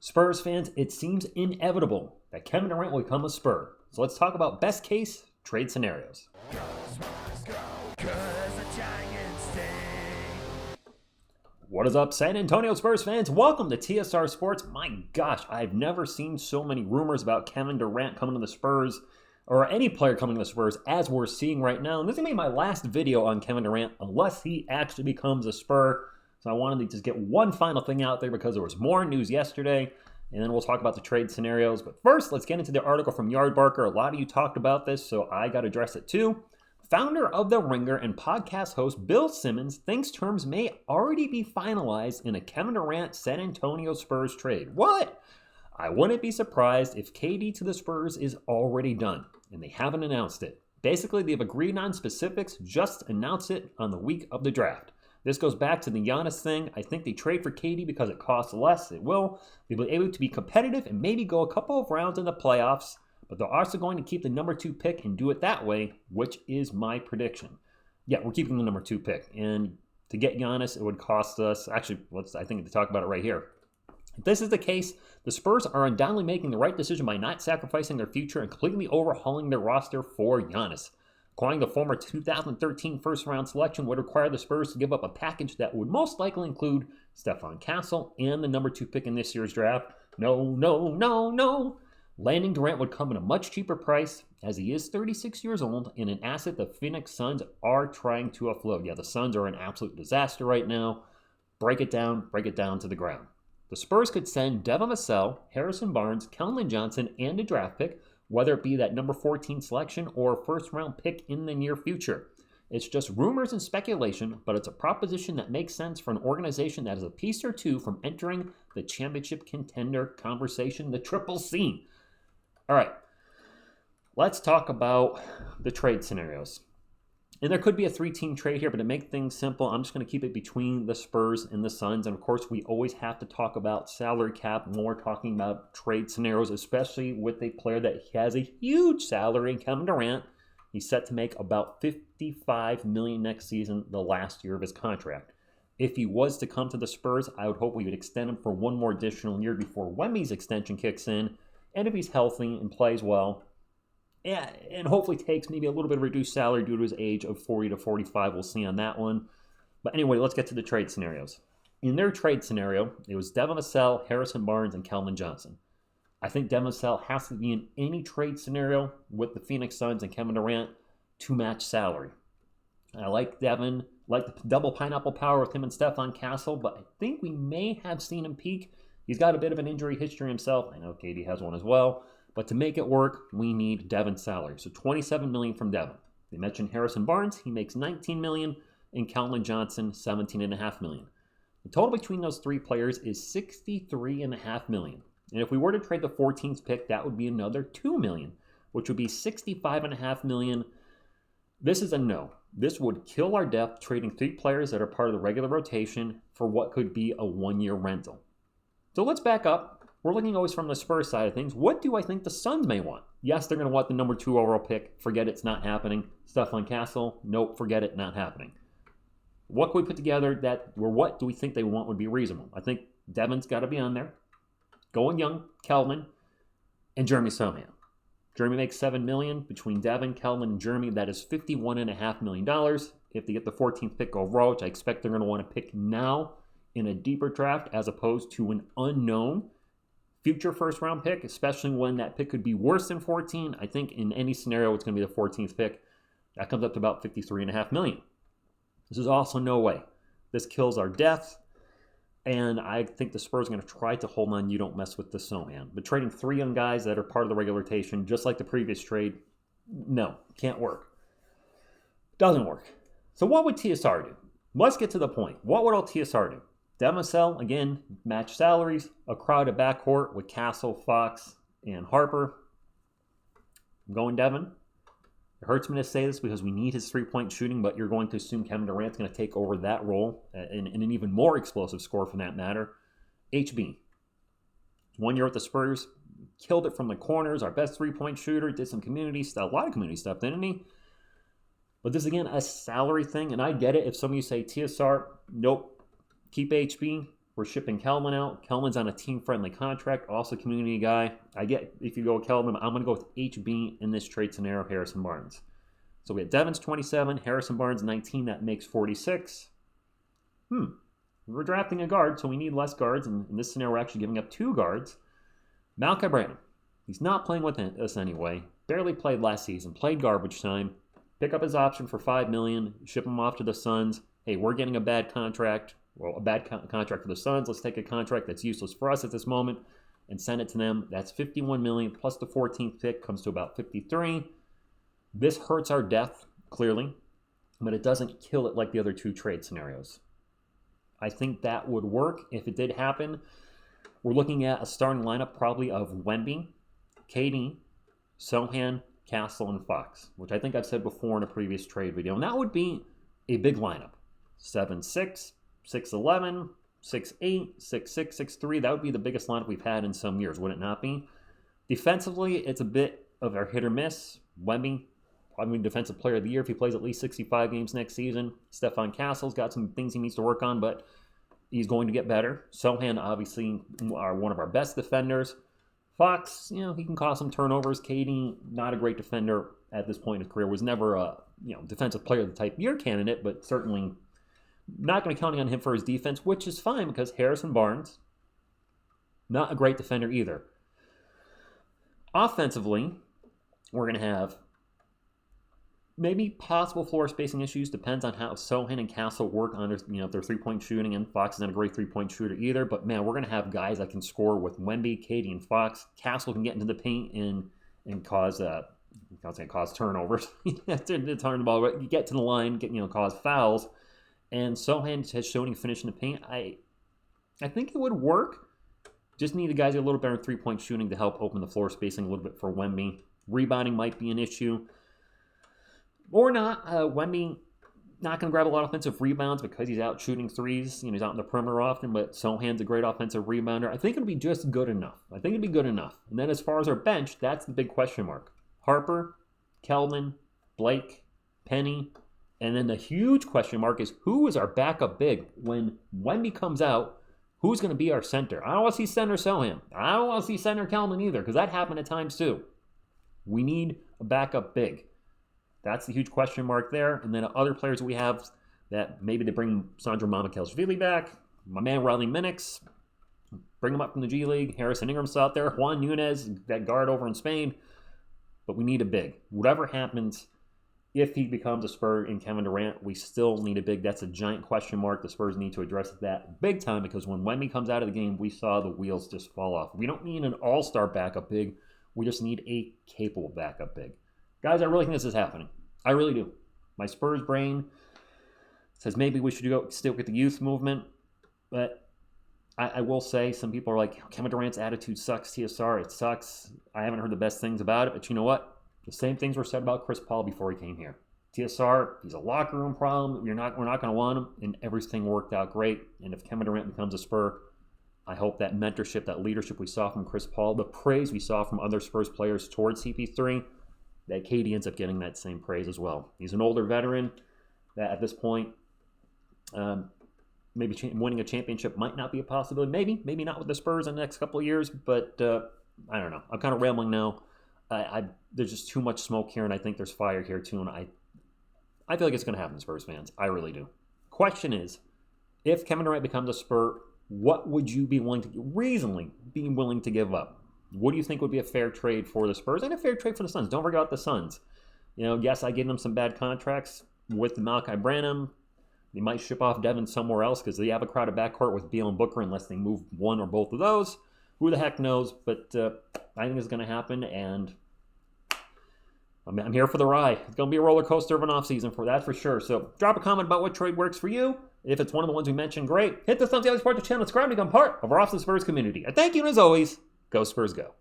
Spurs fans, it seems inevitable that Kevin Durant will become a Spur. So let's talk about best case trade scenarios. What is up, San Antonio Spurs fans? Welcome to TSR Sports. My gosh, I've never seen so many rumors about Kevin Durant coming to the Spurs, or any player coming to the Spurs, as we're seeing right now. And this is going to be my last video on Kevin Durant, unless he actually becomes a Spur. So I wanted to just get one final thing out there because there was more news yesterday, and then we'll talk about the trade scenarios. But first, let's get into the article from Yardbarker. A lot of you talked about this, so I got to address it too. Founder of The Ringer and podcast host Bill Simmons thinks terms may already be finalized in a Kevin Durant San Antonio Spurs trade. What? I wouldn't be surprised if KD to the Spurs is already done, and they haven't announced it. Basically, they've agreed on specifics, just announce it on the week of the draft. This goes back to the Giannis thing. I think they trade for KD because it costs less. It will. They'll be able to be competitive and maybe go a couple of rounds in the playoffs, but they're also going to keep the number 2 pick and do it that way, which is my prediction. Yeah, we're keeping the number 2 pick. And to get Giannis, it would cost us, actually, I think to talk about it right here. If this is the case, the Spurs are undoubtedly making the right decision by not sacrificing their future and completely overhauling their roster for Giannis. Acquiring the former 2013 first-round selection would require the Spurs to give up a package that would most likely include Stephon Castle and the number 2 pick in this year's draft. No. Landing Durant would come at a much cheaper price, as he is 36 years old and an asset the Phoenix Suns are trying to offload. Yeah, the Suns are an absolute disaster right now. Break it down to the ground. The Spurs could send Devin Vassell, Harrison Barnes, Keldon Johnson, and a draft pick, whether it be that number 14 selection or a first-round pick in the near future. It's just rumors and speculation, but it's a proposition that makes sense for an organization that is a piece or two from entering the championship contender conversation, the Triple C. All right, let's talk about the trade scenarios. And there could be a 3-team trade here, but to make things simple, I'm just going to keep it between the Spurs and the Suns. And of course, we always have to talk about salary cap when we're talking about trade scenarios, especially with a player that has a huge salary in Kevin Durant. He's set to make about $55 million next season, the last year of his contract. If he was to come to the Spurs, I would hope we would extend him for one more additional year before Wemby's extension kicks in. And if he's healthy and plays well, yeah, and hopefully takes maybe a little bit of reduced salary due to his age of 40 to 45. We'll see on that one. But anyway, let's get to the trade scenarios. In their trade scenario, it was Devin Vassell, Harrison Barnes, and Keldon Johnson. I think Devin Vassell has to be in any trade scenario with the Phoenix Suns and Kevin Durant to match salary. I like Devin, like the double pineapple power with him and Stephon Castle, but I think we may have seen him peak. He's got a bit of an injury history himself. I know KD has one as well. But to make it work, we need Devin's salary. So $27 million from Devin. They mentioned Harrison Barnes. He makes $19 million. And Keldon Johnson, $17.5 million. The total between those three players is $63.5 million. And if we were to trade the 14th pick, that would be another $2 million, which would be $65.5 million. This is a no. This would kill our depth, trading 3 players that are part of the regular rotation for what could be a 1-year rental. So let's back up. We're looking always from the Spurs side of things. What do I think the Suns may want? Yes, they're going to want the number 2 overall pick. Forget it's not happening. Stephon Castle, nope, forget it, not happening. What can we put together or what do we think they want would be reasonable? I think Devin's got to be on there. Going young, Keldon, and Jeremy Sohan. Jeremy makes $7 million. Between Devin, Keldon, and Jeremy, that is $51.5 million. If they get the 14th pick overall, which I expect they're going to want to pick now in a deeper draft as opposed to an unknown future first-round pick, especially when that pick could be worse than 14. I think in any scenario, it's going to be the 14th pick. That comes up to about $53.5 million. This is also no way. This kills our depth, and I think the Spurs are going to try to hold on. You don't mess with the Sohan. But trading 3 young guys that are part of the regular rotation, just like the previous trade, no, can't work. Doesn't work. So what would TSR do? Let's get to the point. What would all TSR do? Devin Vassell, again, match salaries, a crowded backcourt with Castle, Fox, and Harper. I'm going Devin. It hurts me to say this because we need his three-point shooting, but you're going to assume Kevin Durant's going to take over that role and an even more explosive score for that matter. HB. 1 year with the Spurs, killed it from the corners, our best three-point shooter, did some community stuff, a lot of community stuff, didn't he? But this, again, a salary thing, and I get it if some of you say, TSR, nope, keep HB. We're shipping Kelvin out. Kelvin's on a team-friendly contract, also community guy. I get if you go with Kelvin, I'm going to go with HB in this trade scenario, Harrison Barnes. So we have Devon's 27, Harrison Barnes 19. That makes 46. We're drafting a guard, so we need less guards. And in this scenario, we're actually giving up 2 guards. Malachi Branham. He's not playing with us anyway. Barely played last season. Played garbage time. Pick up his option for $5 million. Ship him off to the Suns. Hey, we're getting a bad contract. Well, a bad contract for the Suns. Let's take a contract that's useless for us at this moment and send it to them. That's $51 million plus the 14th pick comes to about $53. This hurts our depth, clearly, but it doesn't kill it like the other 2 trade scenarios. I think that would work if it did happen. We're looking at a starting lineup probably of Wemby, KD, Sohan, Castle, and Fox, which I think I've said before in a previous trade video. And that would be a big lineup. 7-6. 6'11", 6'8", 6'6", 6'3". That would be the biggest lineup we've had in some years, would it not be? Defensively, it's a bit of a hit or miss. Wemby, probably Defensive Player of the Year if he plays at least 65 games next season. Stephon Castle's got some things he needs to work on, but he's going to get better. Sohan, obviously, are one of our best defenders. Fox, he can cause some turnovers. KD, not a great defender at this point in his career. Was never a Defensive Player of the type year candidate, but certainly not going to be counting on him for his defense, which is fine because Harrison Barnes, not a great defender either. Offensively, we're going to have maybe possible floor spacing issues. Depends on how Sohan and Castle work on their, their three-point shooting, and Fox is not a great three-point shooter either. But, man, we're going to have guys that can score with Wemby, KD, and Fox. Castle can get into the paint and cause turnovers. It's hard to ball, but you get to the line, cause fouls. And Sohan has shown he can finish in the paint. I think it would work. Just need the guys to get a little better three-point shooting to help open the floor spacing a little bit for Wemby. Rebounding might be an issue. Or not. Wemby not going to grab a lot of offensive rebounds because he's out shooting threes. He's out in the perimeter often, but Sohan's a great offensive rebounder. I think it'll be just good enough. And then as far as our bench, that's the big question mark. Harper, Kelvin, Blake, Penny. And then the huge question mark is who is our backup big? When Wemby comes out, who's going to be our center? I don't want to see center Sohan. I don't want to see center Kelvin either because that happened at times too. We need a backup big. That's the huge question mark there. And then other players we have that maybe they bring Sandro Mamakelsvili back. My man Riley Minix, bring him up from the G League. Harrison Ingram's out there. Juan Nunez, that guard over in Spain. But we need a big. Whatever happens, if he becomes a Spur in Kevin Durant, we still need a big. That's a giant question mark. The Spurs need to address that big time because when Wemby comes out of the game, we saw the wheels just fall off. We don't need an all-star backup big. We just need a capable backup big. Guys, I really think this is happening. I really do. My Spurs brain says maybe we should go stick with the youth movement. But I will say some people are like, Kevin Durant's attitude sucks, TSR. It sucks. I haven't heard the best things about it. But you know what? The same things were said about Chris Paul before he came here. TSR, he's a locker room problem. We're not going to want him. And everything worked out great. And if Kevin Durant becomes a Spur, I hope that mentorship, that leadership we saw from Chris Paul, the praise we saw from other Spurs players towards CP3, that KD ends up getting that same praise as well. He's an older veteran that at this point, maybe winning a championship might not be a possibility. Maybe not with the Spurs in the next couple of years, but I don't know. I'm kind of rambling now. There's just too much smoke here, and I think there's fire here too, and I feel like it's going to happen, Spurs fans. I really do. Question is, if Kevin Durant becomes a Spur, what would you be reasonably be willing to give up? What do you think would be a fair trade for the Spurs and a fair trade for the Suns? Don't forget about the Suns. Yes, I gave them some bad contracts with the Malachi Branham. They might ship off Devin somewhere else because they have a crowded backcourt with Beal and Booker unless they move one or both of those. Who the heck knows? But I think it's going to happen, and I'm here for the ride. It's going to be a roller coaster of an offseason for that for sure. So drop a comment about what trade works for you. If it's one of the ones we mentioned, great. Hit the thumbs up, support the channel, subscribe to become part of our Awesome Spurs community. And thank you, and as always, go Spurs go.